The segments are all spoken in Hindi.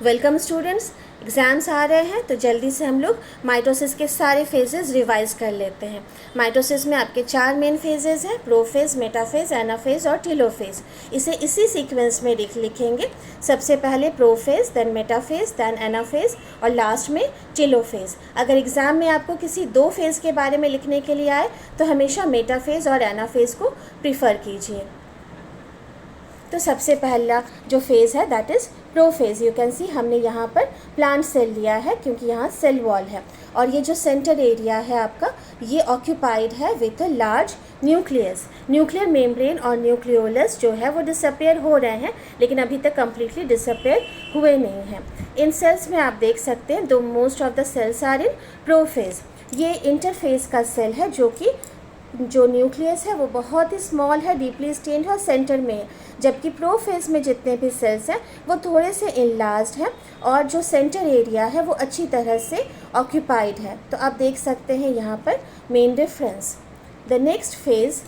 Welcome students. एग्ज़ाम्स आ रहे हैं तो जल्दी से हम लोग माइटोसिस के सारे फेजेस रिवाइज कर लेते हैं। माइटोसिस में आपके 4 मेन फेजेस हैं, प्रोफेज, मेटाफेज, एनाफेज और टीलोफेज। इसे इसी सीक्वेंस में लिखेंगे। सबसे पहले prophase, then metaphase, then anaphase और लास्ट में टीलोफेज। अगर एग्ज़ाम में आपको किसी 2 फेज़ के बारे में लिखने के लिए आए तो हमेशा मेटाफेज और एनाफेज को प्रीफर कीजिए। तो सबसे पहला जो फेज़ है that is prophase. You can सी हमने यहाँ पर प्लांट सेल लिया है क्योंकि यहाँ सेल वॉल है और ये जो सेंटर एरिया है आपका ये ऑक्यूपाइड है with a large nucleus. Nuclear membrane और न्यूक्लियोलस जो है वो डिसअपेयर हो रहे हैं लेकिन अभी तक कम्प्लीटली डिसअपेयर हुए नहीं हैं। इन सेल्स में आप देख सकते हैं दो most of the cells are in prophase. ये इंटरफेस का सेल है जो न्यूक्लियस है वो बहुत ही स्मॉल है, डीपली स्टेन्ड है और सेंटर में है, जबकि प्रोफेज में जितने भी सेल्स हैं वो थोड़े से इनलार्ज्ड हैं और जो सेंटर एरिया है वो अच्छी तरह से ऑक्यूपाइड है। तो आप देख सकते हैं यहाँ पर main difference. The next phase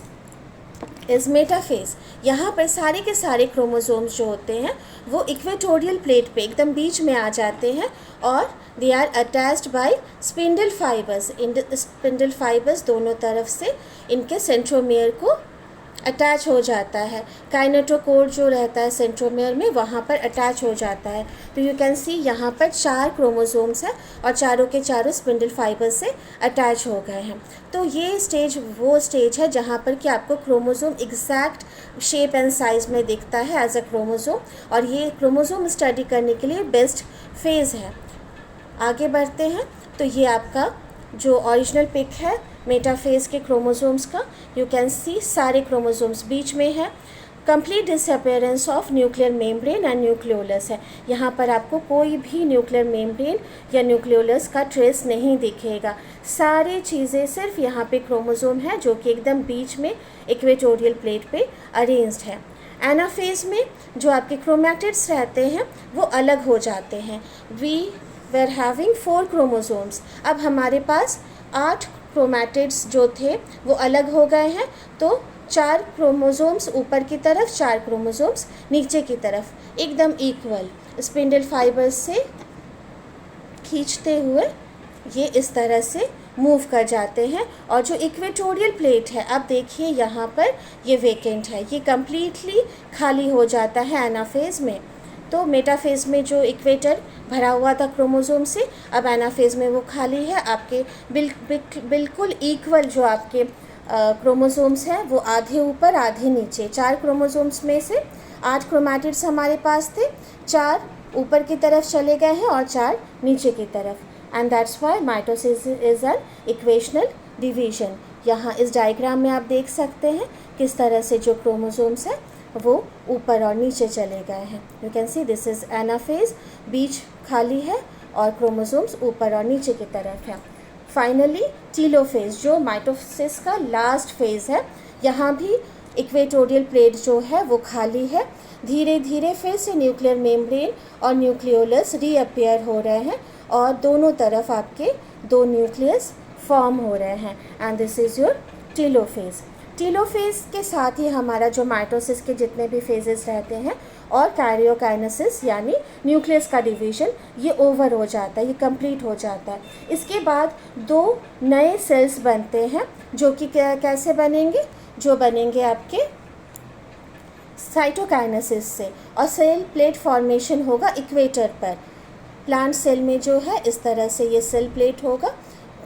is metaphase. यहाँ पर सारे के सारे क्रोमोसोम्स जो होते हैं वो इक्वेटोरियल प्लेट पे एकदम बीच में आ जाते हैं और they are attached by spindle fibres. इन स्पिंडल फाइबर्स दोनों तरफ से इनके सेंट्रोमियर को अटैच हो जाता है। काइनेटोकोर जो रहता है सेंट्रोमियर में वहाँ पर अटैच हो जाता है। तो यू कैन सी यहाँ पर 4 क्रोमोसोम्स हैं और चारों के चारों स्पिंडल फाइबर से अटैच हो गए हैं। तो ये स्टेज वो स्टेज है जहाँ पर कि आपको chromosome exact shape and size में दिखता है एज अ क्रोमोसोम, और ये क्रोमोसोम स्टडी करने के लिए बेस्ट फेज़ है। आगे बढ़ते हैं तो ये आपका जो ओरिजिनल पिक है मेटाफेज के क्रोमोसोम्स का, यू कैन सी सारे क्रोमोसोम्स बीच में है। Complete disappearance of nuclear membrane and nucleolus है। यहाँ पर आपको कोई भी न्यूक्लियर मेम्ब्रेन या न्यूक्लियोलस का ट्रेस नहीं दिखेगा। सारी चीज़ें सिर्फ यहाँ पे क्रोमोसोम है जो कि एकदम बीच में इक्वेटोरियल प्लेट पे अरेंज्ड है। एनाफेज में जो आपके क्रोमैटिड्स रहते हैं वो अलग हो जाते हैं। We were having 4 chromosomes. अब हमारे पास 8 क्रोमैटिड्स जो थे वो अलग हो गए हैं, तो 4 क्रोमोसोम्स ऊपर की तरफ, 4 क्रोमोसोम्स नीचे की तरफ एकदम इक्वल स्पिंडल फाइबर्स से खींचते हुए ये इस तरह से मूव कर जाते हैं। और जो इक्वेटोरियल प्लेट है आप देखिए यहाँ पर ये वेकेंट है, ये कम्प्लीटली खाली हो जाता है एनाफेज में। तो मेटाफेज में जो इक्वेटर भरा हुआ था क्रोमोसोम से, अब एनाफेज में वो खाली है। आपके बिल्कुल इक्वल जो आपके क्रोमोसोम्स हैं वो आधे ऊपर आधे नीचे। 4 क्रोमोसोम्स में से 8 क्रोमैटिड्स हमारे पास थे, 4 ऊपर की तरफ चले गए हैं और 4 नीचे की तरफ। And that's why mitosis is an equational division. यहाँ इस डायग्राम में आप देख सकते हैं किस तरह से जो क्रोमोसोम्स हैं वो ऊपर और नीचे चले गए हैं। You can see this is anaphase, बीच खाली है और क्रोमोसोम्स ऊपर और नीचे की तरफ है। फाइनली टीलोफेज जो माइटोसिस का लास्ट फेज़ है, यहाँ भी इक्वेटोरियल प्लेट जो है वो खाली है। धीरे धीरे फिर से न्यूक्लियर मेम्ब्रेन और न्यूक्लियोलस रीअपियर हो रहे हैं और दोनों तरफ आपके 2 न्यूक्लियस फॉर्म हो रहे हैं and this is your telophase. Telophase के साथ ही हमारा जो माइटोसिस के जितने भी फेजेस रहते हैं और कैरियोकाइनेसिस यानी न्यूक्लियस का डिवीजन ये ओवर हो जाता है, ये कंप्लीट हो जाता है। इसके बाद 2 नए सेल्स बनते हैं जो कि कैसे बनेंगे, जो बनेंगे आपके साइटोकाइनेसिस से, और सेल प्लेट फॉर्मेशन होगा इक्वेटर पर। प्लांट सेल में जो है इस तरह से ये सेल प्लेट होगा,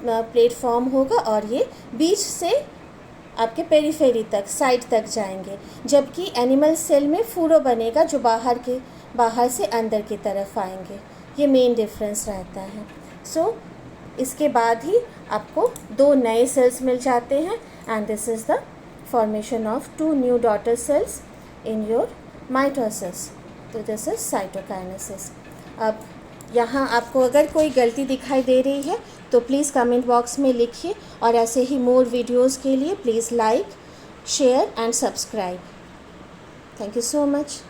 प्लेट फॉर्म होगा और ये बीच से आपके पेरीफेरी तक, साइड तक जाएंगे, जबकि एनिमल सेल में फूरो बनेगा जो बाहर से अंदर की तरफ आएंगे। ये मेन डिफरेंस रहता है। सो इसके बाद ही आपको 2 नए सेल्स मिल जाते हैं and this is the formation of 2 new daughter cells in your mitosis. तो दिस इज साइटोकाइनेसिस। अब यहाँ आपको अगर कोई गलती दिखाई दे रही है तो प्लीज़ कमेंट बॉक्स में लिखिए और ऐसे ही मोर वीडियोज़ के लिए please like, share and subscribe. Thank you so much.